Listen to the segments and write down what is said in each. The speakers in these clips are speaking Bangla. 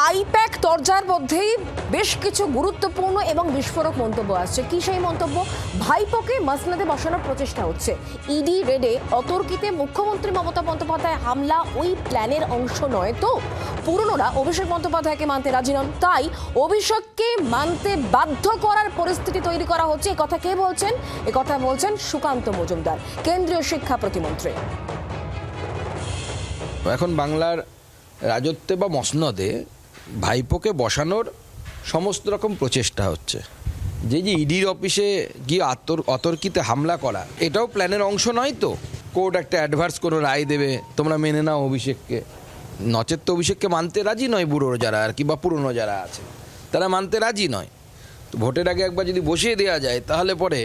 আইপ্যাক দরজার মধ্যেই বেশ কিছু গুরুত্বপূর্ণ এবং বিস্ফোরক মন্তব্য আসছে। কি সেই মন্তব্য? ভাইপোকে মাসনদে বসানোর প্রচেষ্টা হচ্ছে। ইডি রেডে অতর্কিতে মুখ্যমন্ত্রী মমতা বন্দ্যোপাধ্যায় হামলা ওই প্ল্যানের অংশ নয় তো? পুরনোরা অভিষেক বন্দ্যোপাধ্যায়কে মানতে রাজি নন, তাই অভিষেককে মানতে বাধ্য করার পরিস্থিতি তৈরি করা হচ্ছে। এ কথা কে বলছেন? এ কথা বলছেন সুকান্ত মজুমদার, কেন্দ্রীয় শিক্ষা প্রতিমন্ত্রী। এখন বাংলার রাজত্বে বা মসনদে ভাইপোকে বসানোর সমস্ত রকম প্রচেষ্টা হচ্ছে। যে ইডির অফিসে গিয়ে অতর্কিতে হামলা করা, এটাও প্ল্যানের অংশ নয় তো? কোর্ট একটা অ্যাডভার্স কোনো রায় দেবে, তোমরা মেনে নাও অভিষেককে, নচেত তো অভিষেককে মানতে রাজি নয় বুড়ো যারা আর কি, বা পুরনো যারা আছে তারা মানতে রাজি নয়। তো ভোটের আগে একবার যদি বসিয়ে দেওয়া যায়, তাহলে পরে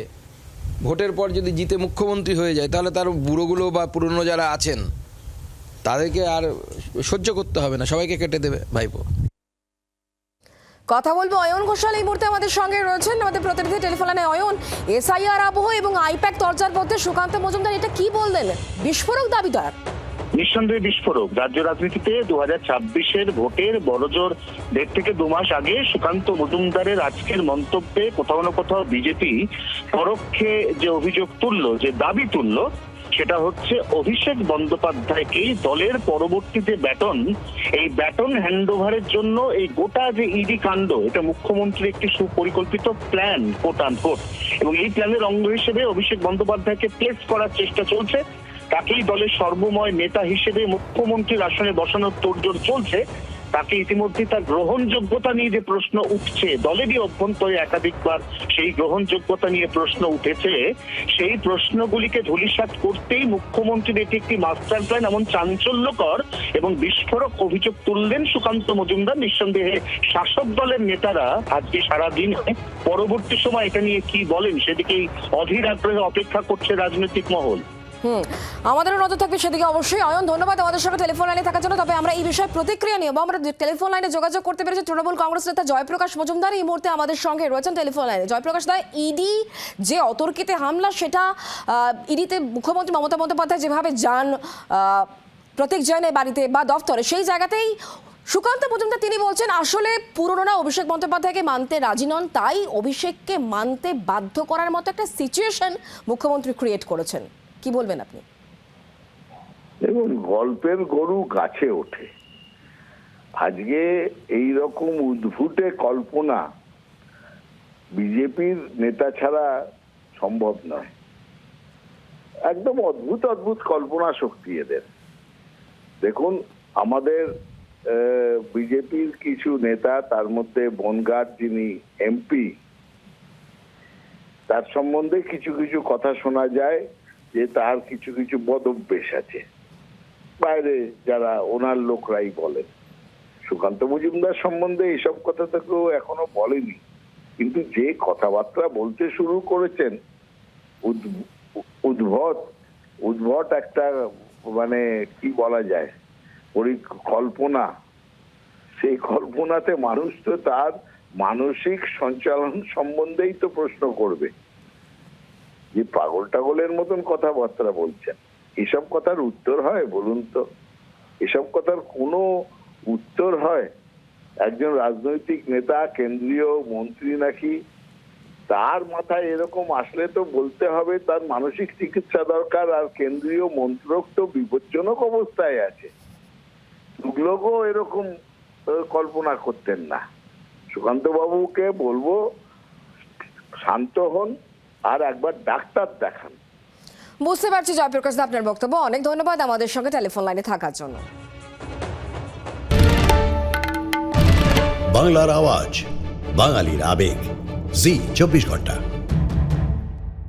ভোটের পর যদি জিতে মুখ্যমন্ত্রী হয়ে যায়, তাহলে তার বুড়োগুলো বা পুরনো যারা আছেন তাদেরকে আর সহ্য করতে হবে না, সবাইকে কেটে দেবে ভাইপো। কথা বলবো অয়ন ঘোষাল এই মুহূর্তে আমাদের সঙ্গে রয়েছেন, আমাদের প্রতিনিধি টেলিফোনে। অয়ন, এসআইআর আবহ এবং আইপ্যাক দরজার মধ্যে সুকান্ত মজুমদার এটা কি বললেন? বিস্ফোরক দাবিদার। নিঃসন্দেহে বিস্ফোরক। রাজ্য রাজনীতিতে 2026-এর ভোটের বড়জোর 1.5 থেকে 2 মাস আগে সুকান্ত মজুমদারের আজকের মন্তব্যে কোথাও না কোথাও বিজেপি পরোক্ষে যে অভিযোগ তুললো, যে দাবি তুললো, সেটা হচ্ছে অভিষেক বন্দ্যোপাধ্যায়কেই দলের পরবর্তীতে এই ব্যাটন হ্যান্ডওভারের জন্য এই গোটা যে ইডি কাণ্ড, এটা মুখ্যমন্ত্রীর একটি সুপরিকল্পিত প্ল্যান, কোট আনকোট। এবং এই প্ল্যানের অঙ্গ হিসেবে অভিষেক বন্দ্যোপাধ্যায়কে প্লেস করার চেষ্টা চলছে। তাকেই দলের সর্বময় নেতা হিসেবে মুখ্যমন্ত্রীর আসনে বসানোর তোড়জোড় চলছে। তাকে ইতিমধ্যে তার গ্রহণযোগ্যতা নিয়ে যে প্রশ্ন উঠছে, দলেরই অভ্যন্তরে একাধিকবার সেই গ্রহণযোগ্যতা নিয়ে প্রশ্ন উঠেছে, সেই প্রশ্নগুলিকে ধূলিসাৎ করতেই মুখ্যমন্ত্রীর এটি একটি মাস্টার প্ল্যান, এমন চাঞ্চল্যকর এবং বিস্ফোরক অভিযোগ তুললেন সুকান্ত মজুমদার। নিঃসন্দেহে শাসক দলের নেতারা আজকে সারাদিন পরবর্তী সময় এটা নিয়ে কি বলেন সেদিকেই অধীর আগ্রহে অপেক্ষা করছে রাজনৈতিক মহল। আমাদেরও নজর থাকবে সেদিকে অবশ্যই। অয়ন, ধন্যবাদ আমাদের সঙ্গে টেলিফোন লাইনে থাকার জন্য। তবে আমরা এই বিষয়ে প্রতিক্রিয়া নিয়ে আমরা টেলিফোন লাইনে যোগাযোগ করতে পেরেছি তৃণমূল কংগ্রেস নেতা জয়প্রকাশ মজুমদার এই মুহূর্তে আমাদের সঙ্গে রয়েছেন টেলিফোন লাইনে। জয়প্রকাশ দা, ইডি যে অতর্কিতে হামলা, সেটা ইডিতে মুখ্যমন্ত্রী মমতা বন্দ্যোপাধ্যায় যেভাবে যান প্রত্যেক জনের বাড়িতে বা দফতরে, সেই জায়গাতেই সুকান্ত মজুমদার তিনি বলছেন আসলে পুরনোরা অভিষেক বন্দ্যোপাধ্যায়কে মানতে রাজি নন, তাই অভিষেককে মানতে বাধ্য করার মতো একটা সিচুয়েশন মুখ্যমন্ত্রী ক্রিয়েট করেছেন। কি বলবেন আপনি? দেখুন, গল্পের গরু গাছে ওঠে। আজকে এই রকম উদ্ভুটে কল্পনা বিজেপির নেতা ছাড়া সম্ভব নয়। একদম অদ্ভুত অদ্ভুত কল্পনা শক্তি এদের। দেখুন, আমাদের বিজেপির কিছু নেতা, তার মধ্যে বনগাঁর যিনি এমপি, তার সম্বন্ধে কিছু কিছু কথা শোনা যায় যে তার কিছু কিছু বদভ্যাস আছে, বাইরে যারা ওনার লোকরাই বলেন। সুকান্ত মজুমদার সম্বন্ধে এইসব কথা তো কেউ এখনো বলেনি, কিন্তু যে কথাবার্তা বলতে শুরু করেছেন, উদ্ভট একটা, মানে কি বলা যায়, পরিকল্পনা। সেই কল্পনাতে মানুষ তো তার মানসিক সঞ্চালন সম্বন্ধেই তো প্রশ্ন করবে। যে পাগল টাগলের মতন কথাবার্তা বলছেন, এসব কথার উত্তর হয় বলুন তো? এসব কথার কোনো উত্তর হয়? একজন রাজনৈতিক নেতা, কেন্দ্রীয় মন্ত্রী নাকি, তার মাথায় এরকম আসলে তো বলতে হবে তার মানসিক চিকিৎসা দরকার, আর কেন্দ্রীয় মন্ত্রক তো বিপজ্জনক অবস্থায় আছে। তুগলকও এরকম কল্পনা করতেন না। সুকান্ত বাবুকে বলবো, শান্ত হন আর একবার ডাক্তার দেখান। বুঝতে পারছি জয়প্রকাশ দা আপনার বক্তব্য। অনেক ধন্যবাদ আমাদের সঙ্গে টেলিফোন লাইনে থাকার জন্য। বাংলার আওয়াজ, বাঙালির আবেগ, জি 24 ঘন্টা।